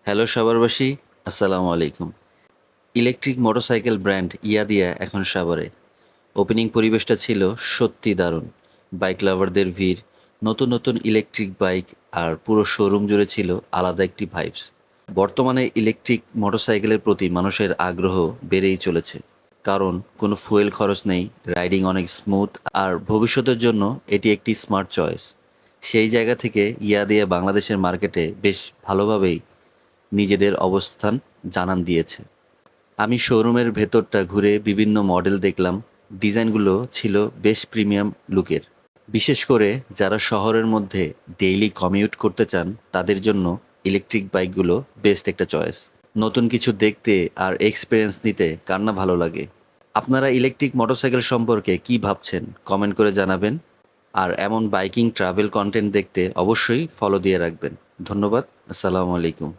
Hello সাভারবাসী, আসসালামু আলাইকুম। Electric motorcycle brand ইয়াদিয়া এখন সাভারে। ওপেনিং পরিবেশটা ছিল সত্যি দারুণ। বাইক লাভারদের ভিড়, নতুন নতুন ইলেকট্রিক বাইক আর পুরো শোরুম জুড়ে ছিল আলাদা একটি ভাইবস। বর্তমানে ইলেকট্রিক মোটরসাইকেলের প্রতি মানুষের আগ্রহ বেড়েই চলেছে, কারণ কোনো ফুয়েল খরচ নেই, রাইডিং অনেক স্মুথ আর ভবিষ্যতের জন্য এটি একটি স্মার্ট চয়েস। সেই জায়গা থেকে ইয়াদিয়া বাংলাদেশের মার্কেটে বেশ ভালোভাবেই নিজেদের অবস্থান জানান দিয়েছে। আমি শোরুমের ভেতরটা ঘুরে বিভিন্ন মডেল দেখলাম। ডিজাইনগুলো ছিল বেশ প্রিমিয়াম লুকের। বিশেষ করে যারা শহরের মধ্যে ডেইলি কমিউট করতে চান তাদের জন্য ইলেকট্রিক বাইকগুলো বেস্ট একটা চয়েস। নতুন কিছু দেখতে আর এক্সপিরিয়েন্স নিতে কার না ভালো লাগে। আপনারা ইলেকট্রিক মোটরসাইকেল সম্পর্কে কি ভাবছেন কমেন্ট করে জানাবেন। আর এমন বাইকিং ট্রাভেল কন্টেন্ট দেখতে অবশ্যই ফলো দিয়ে রাখবেন। ধন্যবাদ। আসসালামু আলাইকুম।